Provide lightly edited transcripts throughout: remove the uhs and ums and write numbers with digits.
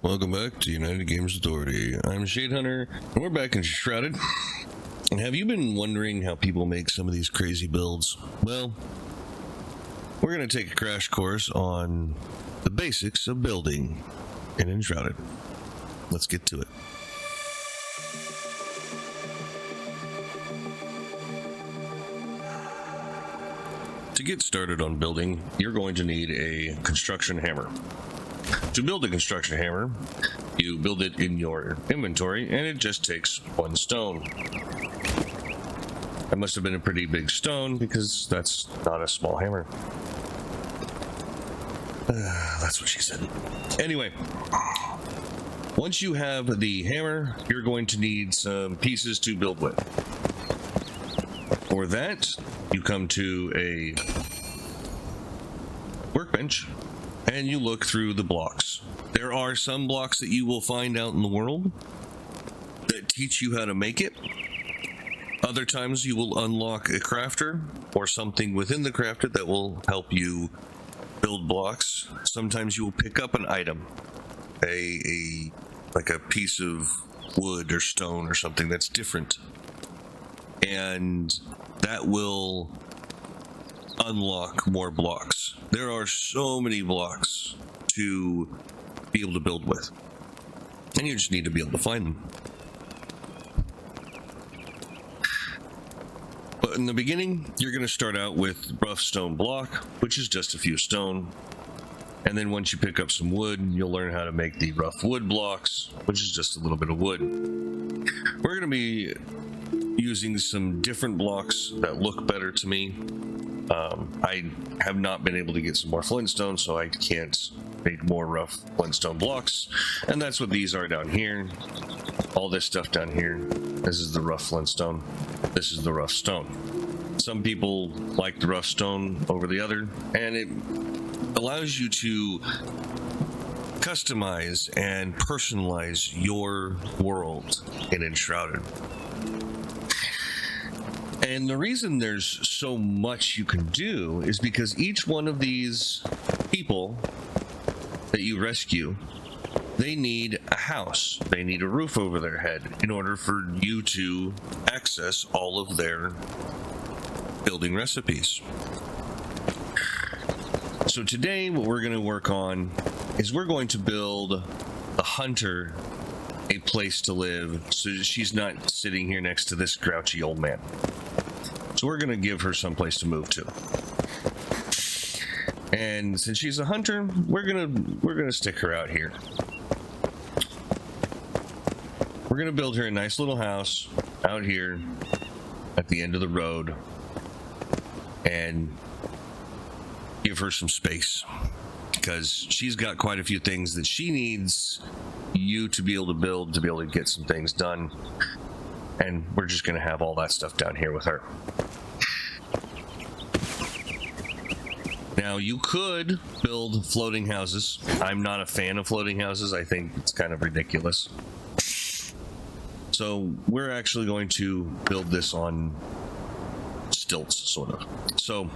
Welcome back to United Games Authority. I'm Shade Hunter, and we're back in Enshrouded. And have you been wondering how people make some of these crazy builds? Well, we're going to take a crash course on the basics of building in Enshrouded. Let's get to it. To get started on building, you're going to need a construction hammer. To build a construction hammer, you build it in your inventory, and it just takes one stone. That must have been a pretty big stone, because that's not a small hammer. That's what she said. Anyway, once you have the hammer, you're going to need some pieces to build with. For that, you come to a workbench, and you look through the blocks. There are some blocks that you will find out in the world that teach you how to make it. Other times you will unlock a crafter or something within the crafter that will help you build blocks. Sometimes you will pick up an item, like a piece of wood or stone or something that's different, and that will unlock more blocks. There are so many blocks to be able to build with, and you just need to be able to find them. But in the beginning, you're going to start out with rough stone block, which is just a few stone, and then once you pick up some wood, you'll learn how to make the rough wood blocks, which is just a little bit of wood. We're going to be using some different blocks that look better to me. I have not been able to get some more flintstone, so I can't make more rough flintstone blocks, and that's what these are down here. All this stuff down here, this is the rough flintstone, this is the rough stone. Some people like the rough stone over the other, and it allows you to customize and personalize your world in Enshrouded. And the reason there's so much you can do is because each one of these people that you rescue, they need a house. They need a roof over their head in order for you to access all of their building recipes. So today what we're going to work on is we're going to build the hunter a place to live so she's not sitting here next to this grouchy old man. So we're going to give her some place to move to. And since she's a hunter, we're going to stick her out here. We're going to build her a nice little house out here at the end of the road and give her some space, because she's got quite a few things that she needs you to be able to build, to be able to get some things done. And we're just going to have all that stuff down here with her. Now, you could build floating houses. I'm not a fan of floating houses. I think it's kind of ridiculous. So we're actually going to build this on stilts, sort of. So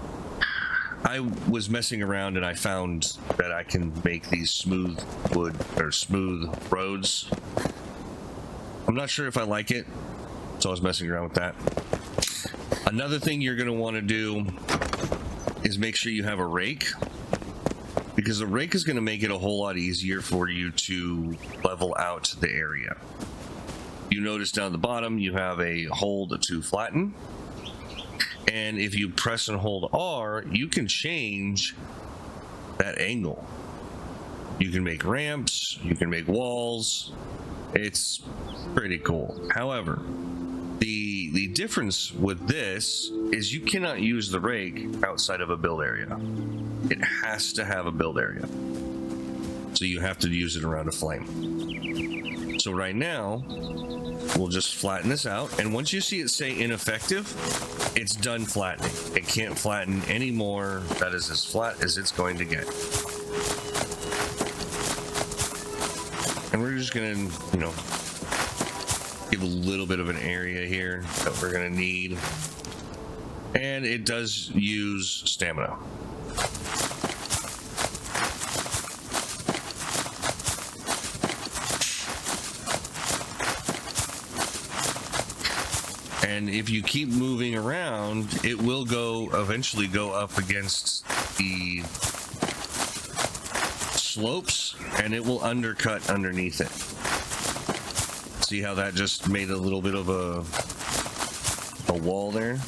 I was messing around and I found that I can make these smooth wood or smooth roads. I'm not sure if I like it, so I was messing around with that. Another thing you're going to want to do is make sure you have a rake, because a rake is going to make it a whole lot easier for you to level out the area. You notice down the bottom you have a hold to flatten, and if you press and hold R, you can change that angle. You can make ramps, you can make walls. It's pretty cool. However, the difference with this is you cannot use the rake outside of a build area. It has to have a build area. So you have to use it around a flame. So right now, we'll just flatten this out, and once you see it say ineffective, it's done flattening. It can't flatten anymore. That is as flat as it's going to get. And we're just gonna, give a little bit of an area here that we're gonna need. And it does use stamina. And if you keep moving around, it will eventually go up against the slopes, and it will undercut underneath it. See how that just made a little bit of a wall there?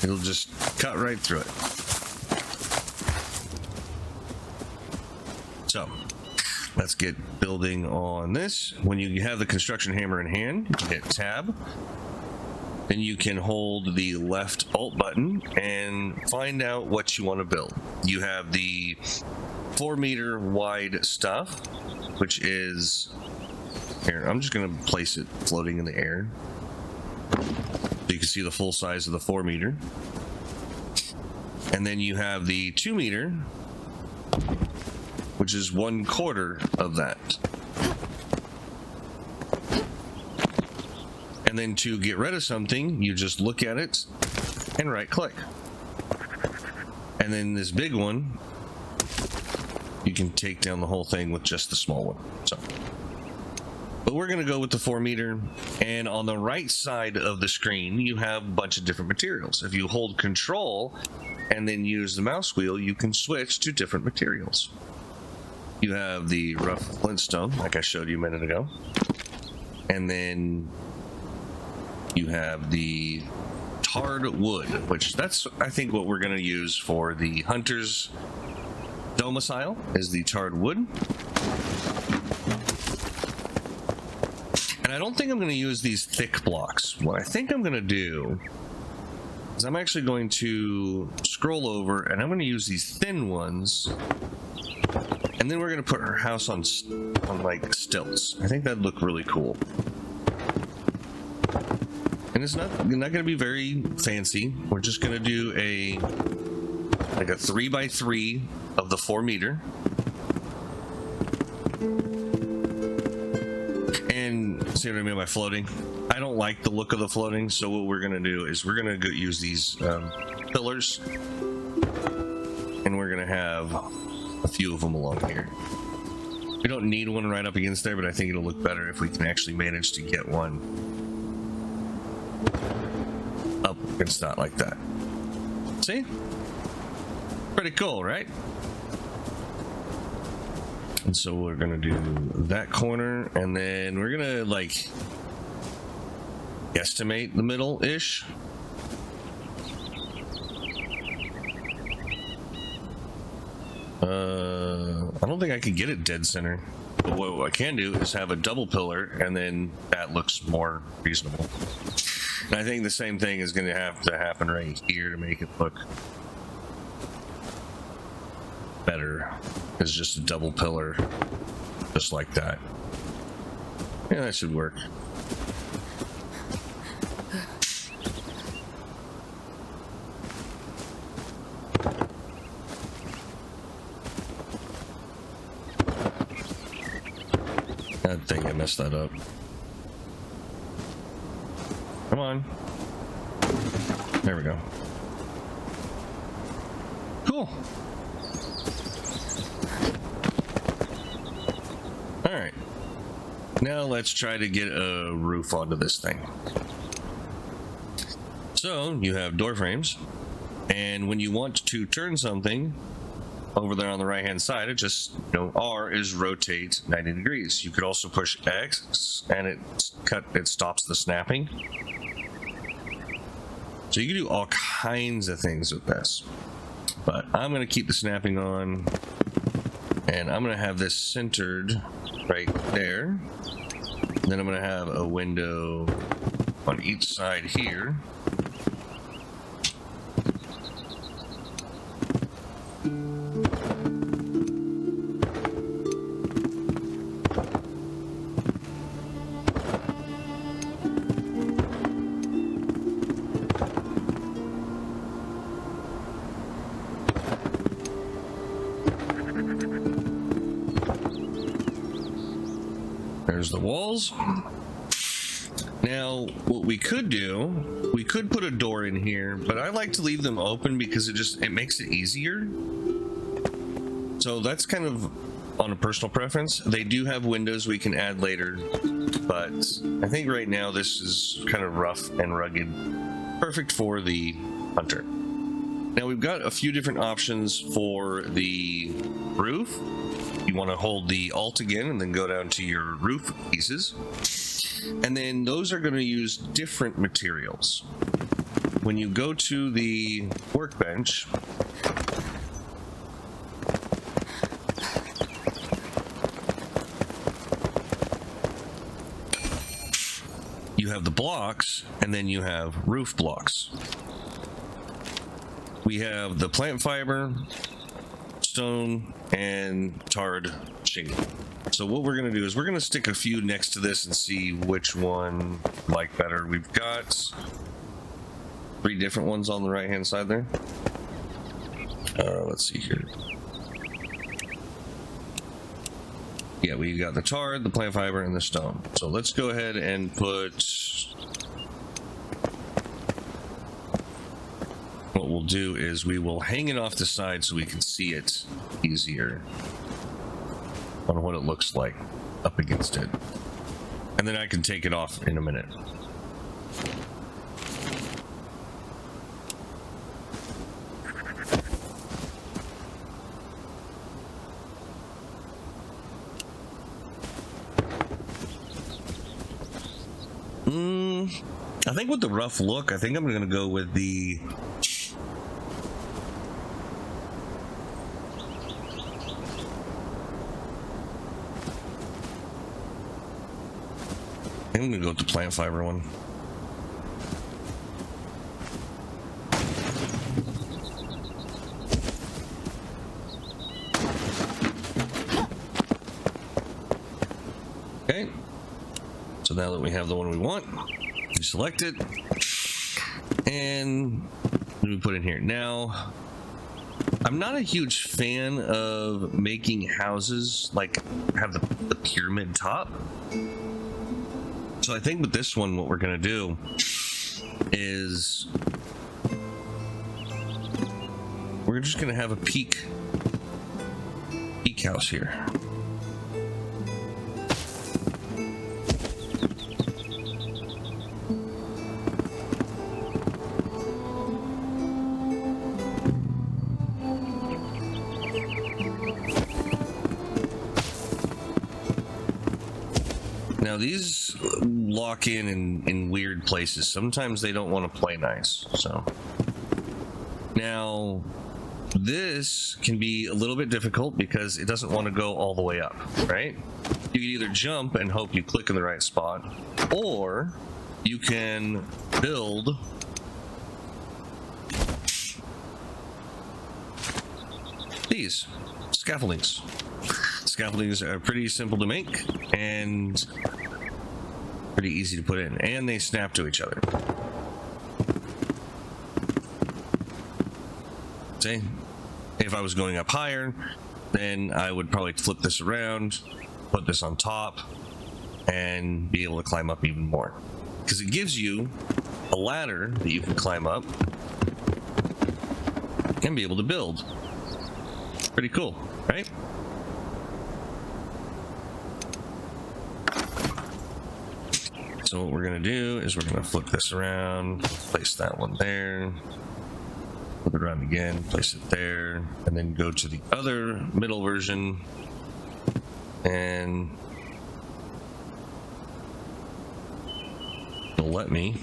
It'll just cut right through it. So let's get building on this. When you have the construction hammer in hand, you hit tab. Then you can hold the left alt button and find out what you want to build. You have the 4-meter wide stuff, which is here. I'm just going to place it floating in the air so you can see the full size of the 4-meter. And then you have the 2-meter, which is 1/4 of that. And then to get rid of something, you just look at it and right click. And then this big one, you can take down the whole thing with just the small one. So, but we're going to go with the 4-meter. And on the right side of the screen, you have a bunch of different materials. If you hold control and then use the mouse wheel, you can switch to different materials. You have the rough flintstone, like I showed you a minute ago. And then you have the tarred wood, which that's, I think, what we're going to use for the hunter's domicile, is the tarred wood. And I don't think I'm going to use these thick blocks. What I think I'm going to do is I'm actually going to scroll over and I'm going to use these thin ones. And then we're going to put her house on like stilts. I think that'd look really cool. And it's not going to be very fancy. We're just going to do a 3x3 of the 4-meter. And see what I mean by floating? I don't like the look of the floating, so what we're going to do is we're going to use these pillars. And we're going to have a few of them along here. We don't need one right up against there, but I think it'll look better if we can actually manage to get one up against that like that. See? Pretty cool, right? And so we're gonna do that corner, and then we're gonna like guesstimate the middle-ish. I don't think I can get it dead center. But what I can do is have a double pillar, and then that looks more reasonable. And I think the same thing is going to have to happen right here to make it look better. It's just a double pillar, just like that. Yeah, that should work. I think I messed that up. Come on. There we go. Cool. All right. Now let's try to get a roof onto this thing. So you have door frames, and when you want to turn something over there on the right hand side, it just, R is rotate 90 degrees. You could also push X and it stops the snapping. So you can do all kinds of things with this, but I'm going to keep the snapping on, and I'm going to have this centered right there. Then I'm going to have a window on each side here. There's the walls. Now, what we could do, we could put a door in here, but I like to leave them open because it makes it easier. So that's kind of on a personal preference. They do have windows we can add later, but I think right now this is kind of rough and rugged, perfect for the hunter. Now we've got a few different options for the roof. You want to hold the Alt again and then go down to your roof pieces, and then those are going to use different materials. When you go to the workbench, you have the blocks, and then you have roof blocks. We have the plant fiber, stone, and tarred shingle. So what we're going to do is we're going to stick a few next to this and see which one I like better. We've got 3 different ones on the right hand side there. Let's see here. Yeah, we got the tar, the plant fiber, and the stone. So let's go ahead and put... What we'll do is we will hang it off the side so we can see it easier on what it looks like up against it. And then I can take it off in a minute. I think with the rough look, I think I'm going to go with the... I'm going to go with the plant fiber one. Okay. So now that we have the one we want, we select it and we put it in here. Now, I'm not a huge fan of making houses like have the pyramid top. So I think with this one, what we're going to do is we're just going to have a peak house here. Now these lock in weird places. Sometimes they don't want to play nice. So now this can be a little bit difficult because it doesn't want to go all the way up, right? You can either jump and hope you click in the right spot, or you can build these scaffoldings. Scaffoldings are pretty simple to make and pretty easy to put in, and they snap to each other. See, if I was going up higher, then I would probably flip this around, put this on top, and be able to climb up even more, because it gives you a ladder that you can climb up and be able to build. Pretty cool, right? So what we're going to do is we're going to flip this around, place that one there, flip it around again, place it there, and then go to the other middle version, and it'll let me.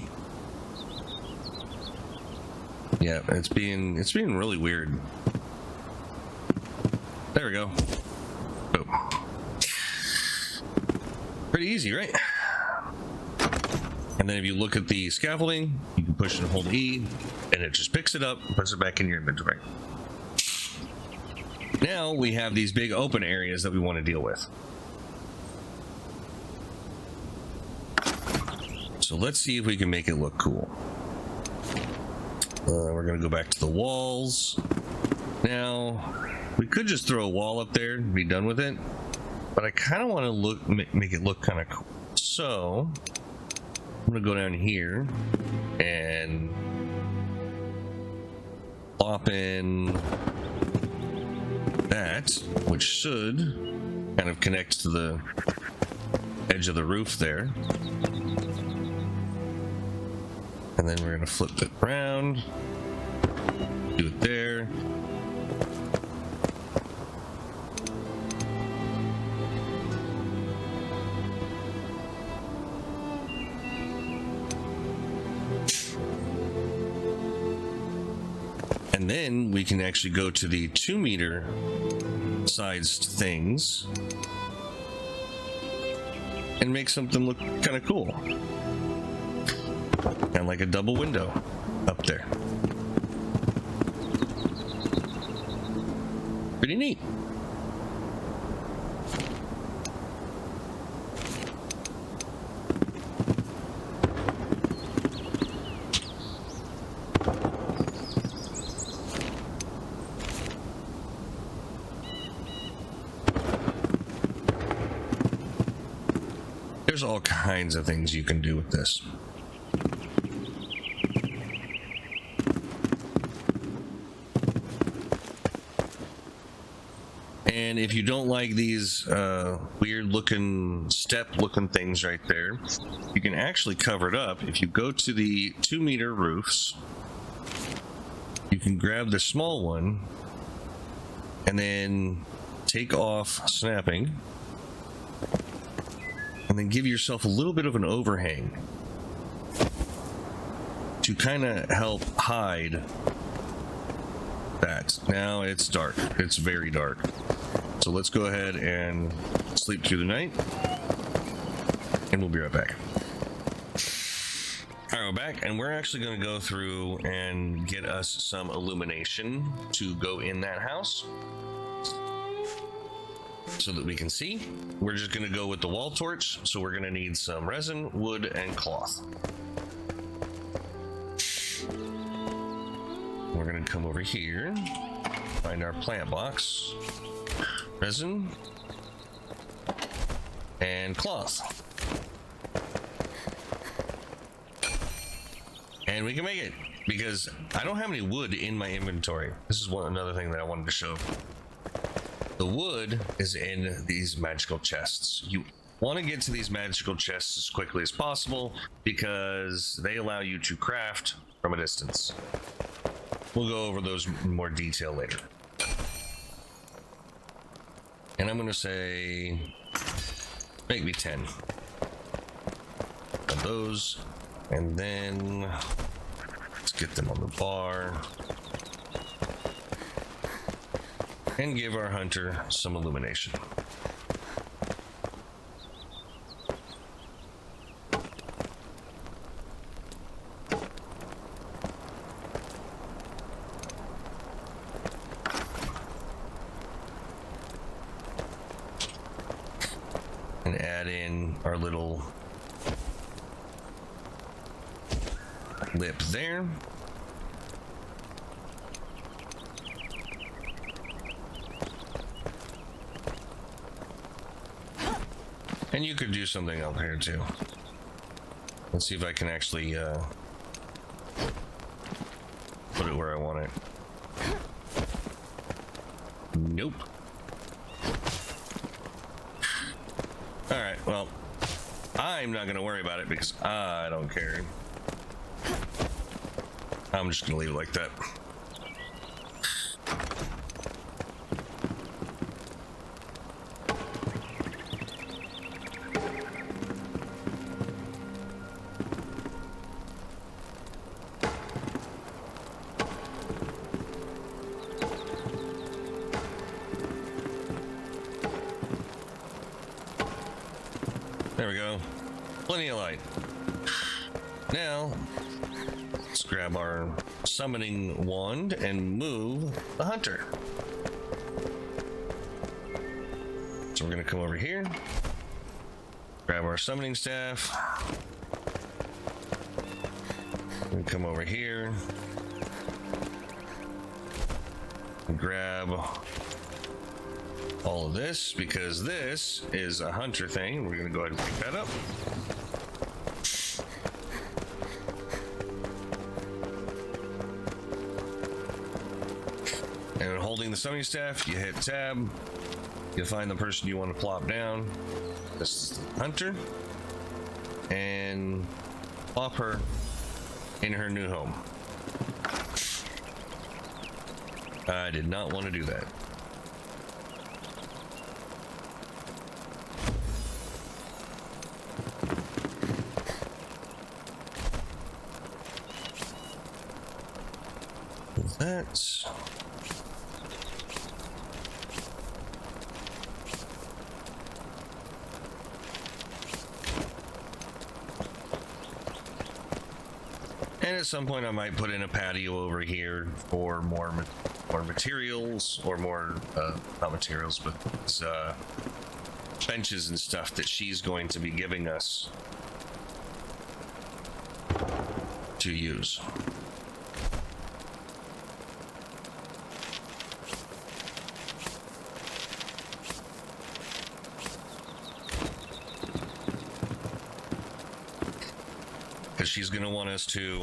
Yeah, it's being really weird. There we go. Boom. Pretty easy, right? And then if you look at the scaffolding, you can push and hold E, and it just picks it up and puts it back in your inventory. Now we have these big open areas that we want to deal with. So let's see if we can make it look cool. We're going to go back to the walls. Now, we could just throw a wall up there and be done with it, but I kind of want to make it look kind of cool. So I'm going to go down here and plop in that. that, which should kind of connect to the edge of the roof there. And then we're going to flip it around, do it there. And then we can actually go to the 2-meter sized things and make something look kind of cool. Kind of like a double window up there. Pretty neat. There's all kinds of things you can do with this. And if you don't like these weird looking step looking things right there, you can actually cover it up. If you go to the 2-meter roofs, you can grab the small one and then take off snapping. And then give yourself a little bit of an overhang to kind of help hide that. Now it's dark. It's very dark. So let's go ahead and sleep through the night. And we'll be right back. All right, we're back, and we're actually going to go through and get us some illumination to go in that house, so that we can see. We're just going to go with the wall torch, so we're going to need some resin, wood, and cloth. We're going to come over here, find our plant box, resin, and cloth. And we can make it, because I don't have any wood in my inventory. This is another thing that I wanted to show. The wood is in these magical chests. You want to get to these magical chests as quickly as possible because they allow you to craft from a distance. We'll go over those in more detail later. And I'm going to say, make me 10 of those, and then let's get them on the bar. And give our hunter some illumination. And add in our little lip there. And you could do something up here too. Let's see if I can actually put it where I want it. Nope. Alright, well, I'm not going to worry about it because I don't care. I'm just going to leave it like that. There we go. Plenty of light. Now, let's grab our summoning wand and move the hunter. So we're going to come over here, grab our summoning staff, and come over here, and grab all of this, because this is a hunter thing. We're going to go ahead and pick that up. building the summoning staff, you hit tab, you find the person you want to plop down. This is the hunter, and plop her in her new home. I did not want to do that. That's and at some point I might put in a patio over here for more materials, or more not materials, but benches and stuff that she's going to be giving us to use. Because she's going to want us to...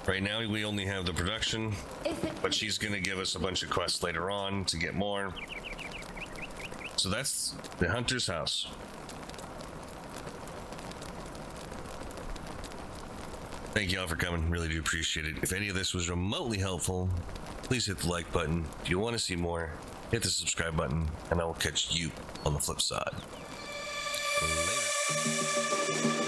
Right now we only have the production, but she's going to give us a bunch of quests later on to get more. So that's the hunter's house. Thank you all for coming. Really do appreciate it. If any of this was remotely helpful, please hit the like button. If you want to see more, hit the subscribe button, and I will catch you on the flip side. Later.